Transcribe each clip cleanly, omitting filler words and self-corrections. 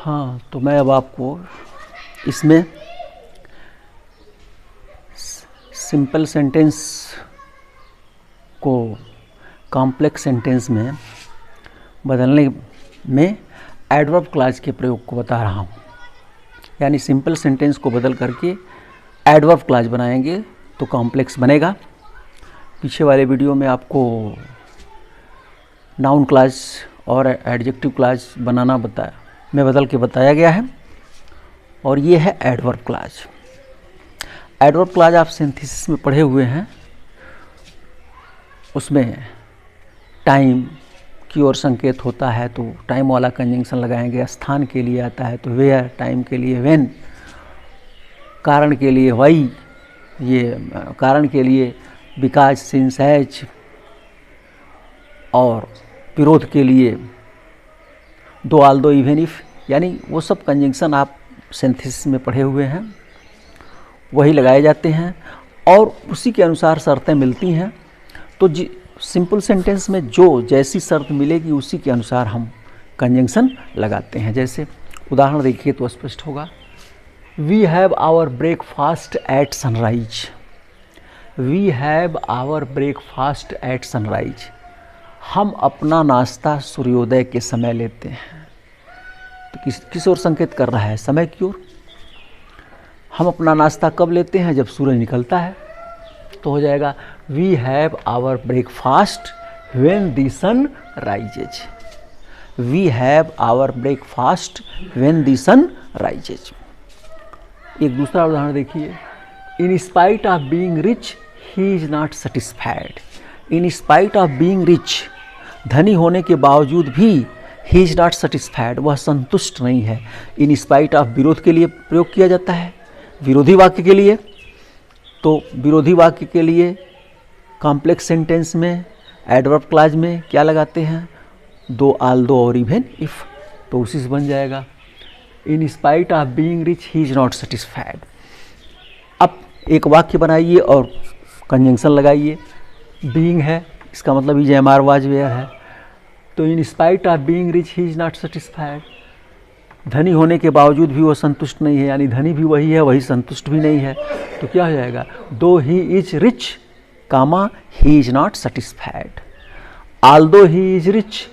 हाँ, तो मैं अब आपको इसमें सिंपल सेंटेंस को कॉम्प्लेक्स सेंटेंस में बदलने में एडवर्ब क्लॉज के प्रयोग को बता रहा हूँ। यानी सिंपल सेंटेंस को बदल करके एडवर्ब क्लॉज बनाएंगे तो कॉम्प्लेक्स बनेगा। पीछे वाले वीडियो में आपको नाउन क्लॉज और एडजेक्टिव क्लॉज बनाना बदल के बताया गया है, और ये है एडवर्ब क्लॉज। एडवर्ब क्लॉज आप सिंथेसिस में पढ़े हुए हैं, उसमें टाइम की ओर संकेत होता है तो टाइम वाला कंजंक्शन लगाएंगे। स्थान के लिए आता है तो वेयर, टाइम के लिए व्हेन, कारण के लिए व्हाई, ये कारण के लिए बिकॉज, सिंस, एज, और विरोध के लिए दो, ऑल्दो, इवन इफ। यानी वो सब कंजंक्शन आप सिंथेसिस में पढ़े हुए हैं, वही लगाए जाते हैं और उसी के अनुसार शर्तें मिलती हैं। तो सिंपल सेंटेंस में जो जैसी शर्त मिलेगी उसी के अनुसार हम कंजंक्शन लगाते हैं। जैसे उदाहरण देखिए तो स्पष्ट होगा। We have our breakfast at sunrise. We have our breakfast at sunrise. हम अपना नाश्ता सूर्योदय के समय लेते हैं। तो किस ओर संकेत कर रहा है? समय की ओर। हम अपना नाश्ता कब लेते हैं? जब सूरज निकलता है। तो हो जाएगा we have our breakfast when the sun rises. We have our breakfast when the sun rises. एक दूसरा उदाहरण देखिए। In spite of being rich he is not satisfied. In spite of being rich, धनी होने के बावजूद भी ही इज नॉट सेटिस्फाइड, वह संतुष्ट नहीं है। इन स्पाइट ऑफ विरोध के लिए प्रयोग किया जाता है, विरोधी वाक्य के लिए। तो विरोधी वाक्य के लिए कॉम्प्लेक्स सेंटेंस में एडवर्ब क्लॉज में क्या लगाते हैं? दो, ऑल्दो और इवन इफ। तो उसी से बन जाएगा इन spite of being rich he is not satisfied. अब एक वाक्य बनाइए और कंजंक्शन लगाइए। बीइंग है, इसका मतलब is am are was were है। तो in spite of being rich he is not satisfied, धनी होने के बावजूद भी वो संतुष्ट नहीं है। यानी धनी भी वही है, वही संतुष्ट भी नहीं है। तो क्या हो जाएगा? Though he is rich, comma he is not satisfied. Although he is rich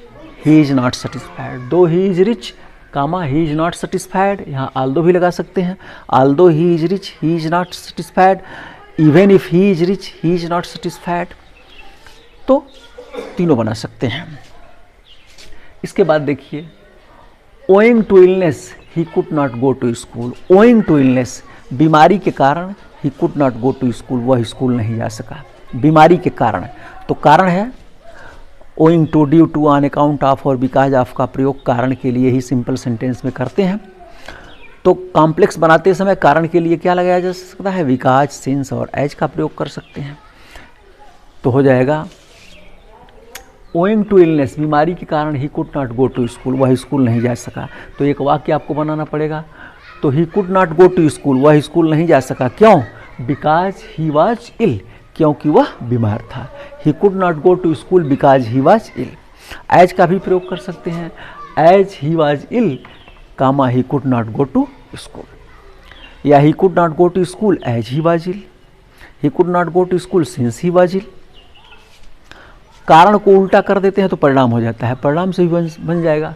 he is not satisfied. Though he is rich, comma he is not satisfied. यहाँ ऑल्दो भी लगा सकते हैं। Although he is rich he is not satisfied. Even if he is rich he is not satisfied. तो तीनों बना सकते हैं। इसके बाद देखिए, owing to illness he could not go to school. Owing to illness, बीमारी के कारण he could not go to school, वह स्कूल नहीं जा सका। बीमारी के कारण, तो कारण है owing to, due to, on account of और बिकॉज ऑफ का प्रयोग कारण के लिए ही सिंपल सेंटेंस में करते हैं। तो कॉम्प्लेक्स बनाते समय कारण के लिए क्या लगाया जा सकता है? बिकॉज, सिंस और एज का प्रयोग कर सकते हैं। तो हो जाएगा ओइंग टू इलनेस, बीमारी के कारण he could not go to school, वह स्कूल नहीं जा सका। तो एक वाक्य आपको बनाना पड़ेगा। तो he could not go to school, वह स्कूल नहीं जा सका। क्यों? बिकॉज ही वॉज इल, क्योंकि वह बीमार था। He could not go to school because he was ill. As का भी प्रयोग कर सकते हैं। As he was ill, comma he could not go to school. या he could not go to school as he was ill. He could not go to school since he was ill. कारण को उल्टा कर देते हैं तो परिणाम हो जाता है, परिणाम से भी बन जाएगा।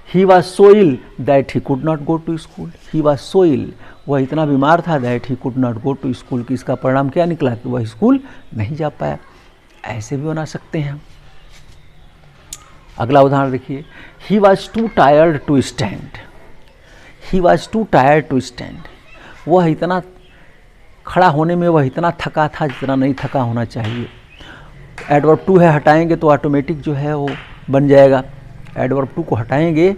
He was so ill that he could not go to school. He was so ill, वह इतना बीमार था, that he could not go to school, कि इसका परिणाम क्या निकला कि वह स्कूल नहीं जा पाया। ऐसे भी बना सकते हैं। अगला उदाहरण देखिए। He was too tired to stand. He was too tired to stand, वह इतना खड़ा होने में वह इतना थका था जितना नहीं थका होना चाहिए। एडवर्ब टू है, हटाएंगे तो ऑटोमेटिक जो है वो बन जाएगा। एडवर्ब टू को हटाएंगे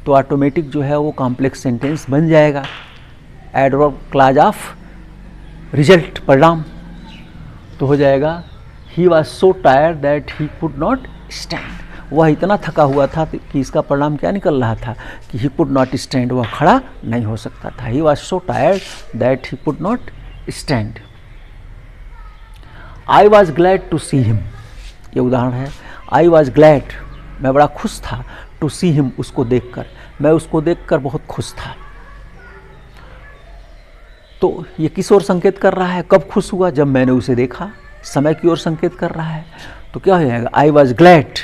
तो ऑटोमेटिक जो है वो कॉम्प्लेक्स सेंटेंस बन जाएगा। एडवर्ब क्लॉज ऑफ रिजल्ट, परिणाम। तो हो जाएगा he was so tired that he could not stand, वह इतना थका हुआ था कि इसका परिणाम क्या निकल रहा था कि ही कुड नॉट स्टैंड, वह खड़ा नहीं हो सकता था। He was so tired that he could not stand. I was glad to see him, ये उदाहरण है। आई वॉज ग्लैड, मैं बड़ा खुश था, टू सी हिम, उसको देखकर। मैं उसको देखकर बहुत खुश था। तो ये किस ओर संकेत कर रहा है? कब खुश हुआ? जब मैंने उसे देखा। समय की ओर संकेत कर रहा है। तो क्या हो जाएगा? आई वॉज ग्लैड,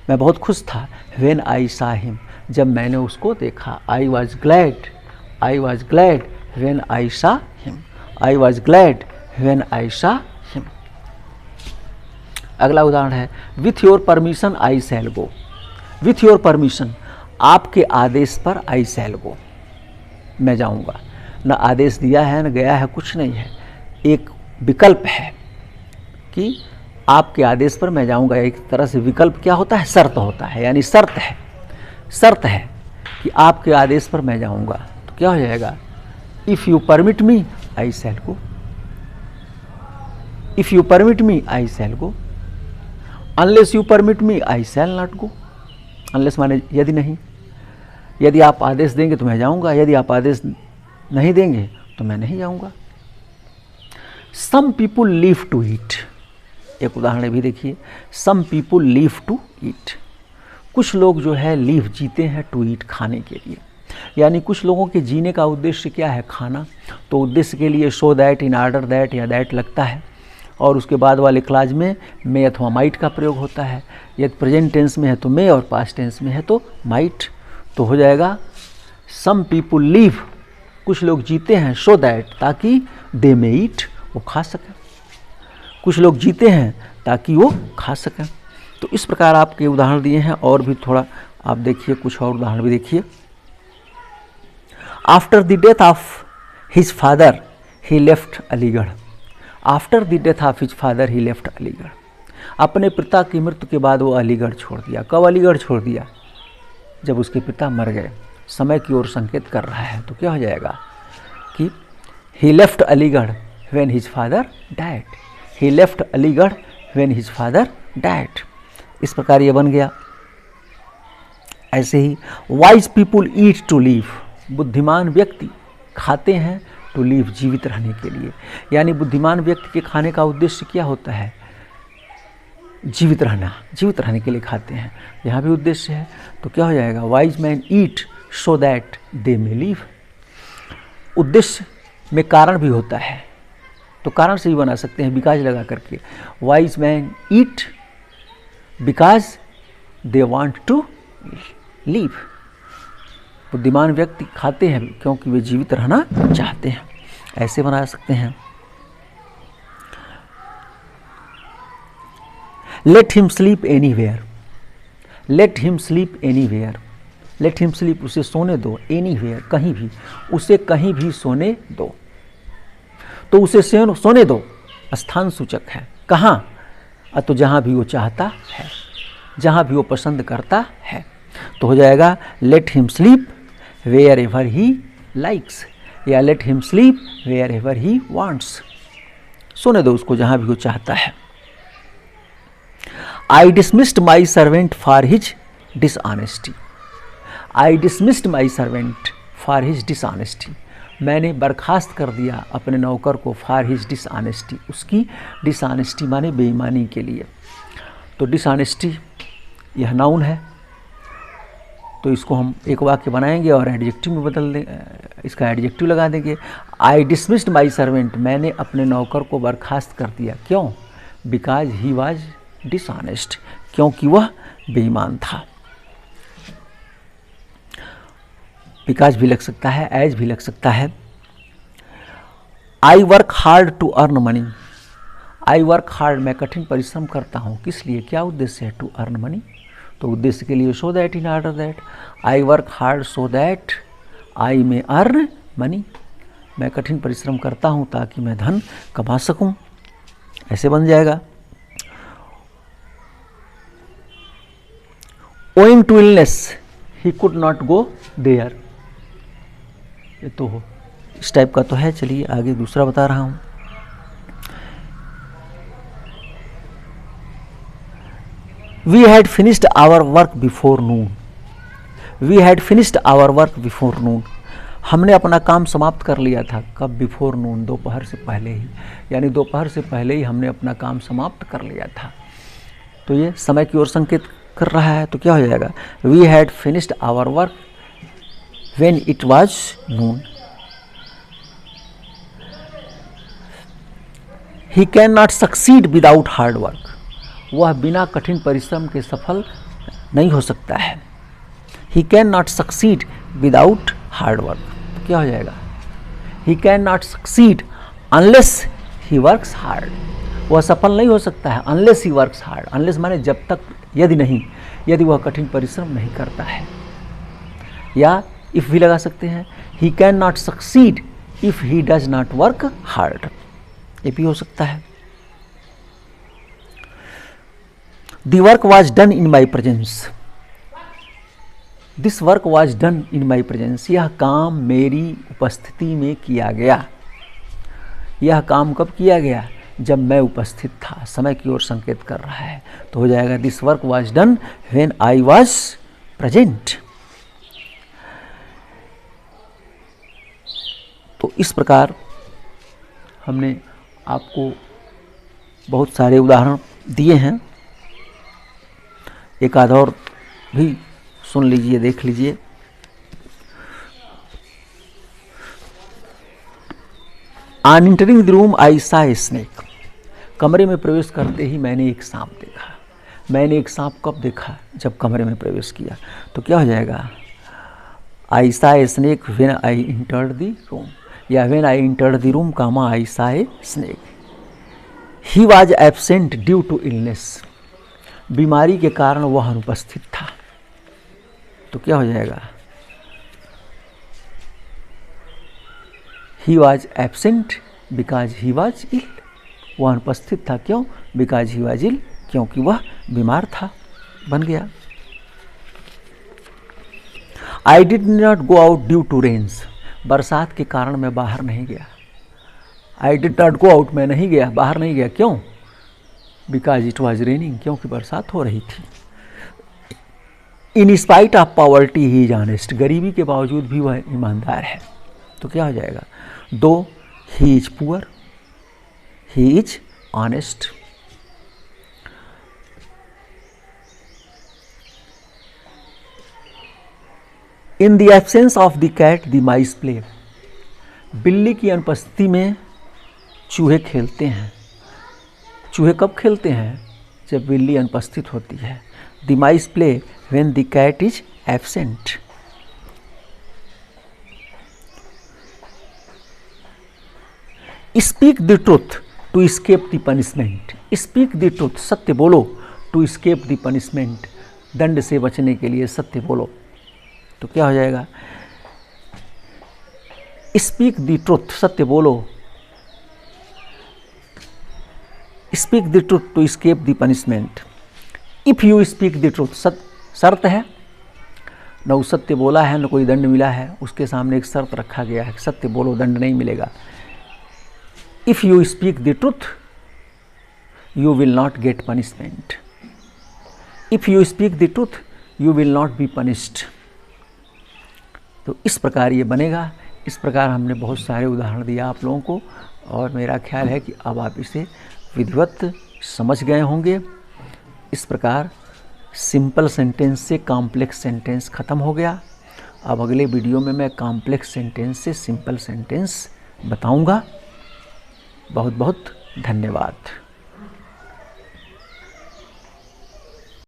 मैं बहुत खुश था। व्हेन आई सा हिम, जब मैंने उसको देखा। I was glad, I was glad when I saw him, I was glad when I saw him. अगला उदाहरण है, with your permission I shall go. With your permission, आपके आदेश पर आई शैल गो, मैं जाऊंगा। न आदेश दिया है न गया है, कुछ नहीं है, एक विकल्प है कि आपके आदेश पर मैं जाऊंगा। एक तरह से विकल्प क्या होता है? शर्त होता है, यानी शर्त है, शर्त है कि आपके आदेश पर मैं जाऊंगा। तो क्या हो जाएगा? If you permit me I shall go, if you permit me I shall go, unless you permit me I shall not go. Unless माने यदि नहीं, यदि आप आदेश देंगे तो मैं जाऊंगा, यदि आप आदेश नहीं देंगे तो मैं नहीं जाऊंगा। सम पीपुल लिव टू ईट, एक उदाहरण भी देखिए, सम पीपुल लिव टू ईट। कुछ लोग जो है लिव जीते हैं टू ईट, खाने के लिए। यानी कुछ लोगों के जीने का उद्देश्य क्या है? खाना। तो उद्देश्य के लिए so that, in order that या दैट लगता है, और उसके बाद वाले क्लाज में मे अथवा माइट का प्रयोग होता है। यदि प्रेजेंट टेंस में है तो मे, और पास्ट टेंस में है तो माइट। तो हो जाएगा सम पीपुल लिव, कुछ लोग जीते हैं, सो दैट, ताकि दे मे ईट, वो खा सकें। कुछ लोग जीते हैं ताकि वो खा सकें। तो इस प्रकार आपके उदाहरण दिए हैं, और भी थोड़ा आप देखिए, कुछ और उदाहरण भी देखिए। After the death of his father he left Aligarh. After the death of his father he left Aligarh. अपने पिता की मृत्यु के बाद वो अलीगढ़ छोड़ दिया। कब अलीगढ़ छोड़ दिया? जब उसके पिता मर गए। समय की ओर संकेत कर रहा है। तो क्या हो जाएगा कि he left Aligarh when his father died, he left Aligarh when his father died. इस प्रकार ये बन गया। ऐसे ही wise people eat to live, बुद्धिमान व्यक्ति खाते हैं टू लिव, जीवित रहने के लिए। यानी बुद्धिमान व्यक्ति के खाने का उद्देश्य क्या होता है? जीवित रहना, जीवित रहने के लिए खाते हैं। यहाँ भी उद्देश्य है। तो क्या हो जाएगा? Wise man eat so that they may live. उद्देश्य में कारण भी होता है, तो कारण से भी बना सकते हैं बिकॉज लगा करके। Wise man eat because they want to live. बुद्धिमान व्यक्ति खाते हैं क्योंकि वे जीवित रहना चाहते हैं। ऐसे बना सकते हैं। Late him sleep anywhere, late him sleep anywhere, late him sleep, उसे सोने दो, एनीवेयर, कहीं भी, उसे कहीं भी सोने दो। तो उसे सोने दो स्थान सूचक है। कहाँ? तो जहाँ भी वो चाहता है, जहाँ भी वो पसंद करता है। तो हो जाएगा let him sleep wherever he likes, या let him sleep wherever he wants. सोने दो उसको जहाँ भी वो चाहता है। I dismissed my servant for his dishonesty, I dismissed my servant for his dishonesty. मैंने बर्खास्त कर दिया अपने नौकर को फॉर हिज डिसऑनेस्टी, उसकी डिसऑनेस्टी माने बेईमानी के लिए। तो डिसऑनेस्टी यह नाउन है, तो इसको हम एक वाक्य बनाएंगे और एडजेक्टिव में बदल दें, इसका एडजेक्टिव लगा देंगे। आई डिसमिस्ड माई सर्वेंट, मैंने अपने नौकर को बर्खास्त कर दिया। क्यों? बिकॉज ही वॉज डिसऑनेस्ट, क्योंकि वह बेईमान था। बिकॉज भी लग सकता है, एज भी लग सकता है। I work hard to earn money, I work hard, मैं कठिन परिश्रम करता हूँ। किस लिए? क्या उद्देश्य है? To earn money. तो उद्देश्य के लिए so that, in order that. I work hard so that I may earn money, मैं कठिन परिश्रम करता हूँ ताकि मैं धन कमा सकूँ। ऐसे बन जाएगा। Owing to illness he could not go there, ये तो इस टाइप का तो है। चलिए आगे दूसरा बता रहा हूँ। We had finished our work before noon, we had finished our work before noon, हमने अपना काम समाप्त कर लिया था। कब? बिफोर नून, दोपहर से पहले ही, यानी दोपहर से पहले ही हमने अपना काम समाप्त कर लिया था। तो ये समय की ओर संकेत कर रहा है। तो क्या हो जाएगा? We had finished our work when it was noon. He cannot succeed without hard work. वह बिना कठिन परिश्रम के सफल नहीं हो सकता है. He cannot succeed without hard work. क्या हो जाएगा? He cannot succeed unless he works hard. वह सफल नहीं हो सकता है unless he works hard. Unless माने जब तक, यदि नहीं, यदि वह कठिन परिश्रम नहीं करता है. या if भी लगा सकते हैं. He cannot succeed if he does not work hard. ये भी हो सकता है. The work was done in my presence. This work was done in my presence. यह काम मेरी उपस्थिति में किया गया. यह काम कब किया गया? जब मैं उपस्थित था. समय की ओर संकेत कर रहा है, तो हो जाएगा This work was done when I was present. तो इस प्रकार हमने आपको बहुत सारे उदाहरण दिए हैं. एक आध और भी सुन लीजिए, देख लीजिए. On entering the room, I saw a snake. कमरे में प्रवेश करते ही मैंने एक सांप देखा. मैंने एक सांप कब देखा? जब कमरे में प्रवेश किया. तो क्या हो जाएगा? I saw a snake when I entered the room. या when I entered the room, I saw a snake. He was absent due to illness. बीमारी के कारण वह अनुपस्थित था. तो क्या हो जाएगा? He was absent because he was ill. वह अनुपस्थित था क्यों? Because he was ill. क्योंकि वह बीमार था. बन गया. I did not go out due to rains. बरसात के कारण मैं बाहर नहीं गया. I did not go out, मैं नहीं गया, बाहर नहीं गया. क्यों? Because it was raining. क्योंकि बरसात हो रही थी. In spite of poverty he is honest. गरीबी के बावजूद भी वह ईमानदार है. तो क्या हो जाएगा? Though he is poor, he is honest. In the absence of the cat, the mice play. बिल्ली की अनुपस्थिति में चूहे खेलते हैं. चूहे कब खेलते हैं? जब बिल्ली अनुपस्थित होती है. The mice play when the cat is absent. Speak the truth to escape the punishment. Speak the truth, सत्य बोलो. To escape the punishment, दंड से बचने के लिए सत्य बोलो. तो क्या हो जाएगा? Speak the truth, सत्य बोलो. Speak the truth to escape the punishment. If you speak the truth, शर्त है. न सत्य बोला है, न कोई दंड मिला है. उसके सामने एक शर्त रखा गया है, सत्य बोलो, दंड नहीं मिलेगा. If you speak the truth, you will not get punishment. If you speak the truth, you will not be punished. तो इस प्रकार ये बनेगा. इस प्रकार हमने बहुत सारे उदाहरण दिया आप लोगों को, और मेरा ख्याल है कि अब आप इसे विधिवत समझ गए होंगे. इस प्रकार सिंपल सेंटेंस से कॉम्प्लेक्स सेंटेंस ख़त्म हो गया. अब अगले वीडियो में मैं कॉम्प्लेक्स सेंटेंस से सिंपल सेंटेंस बताऊंगा. बहुत बहुत धन्यवाद.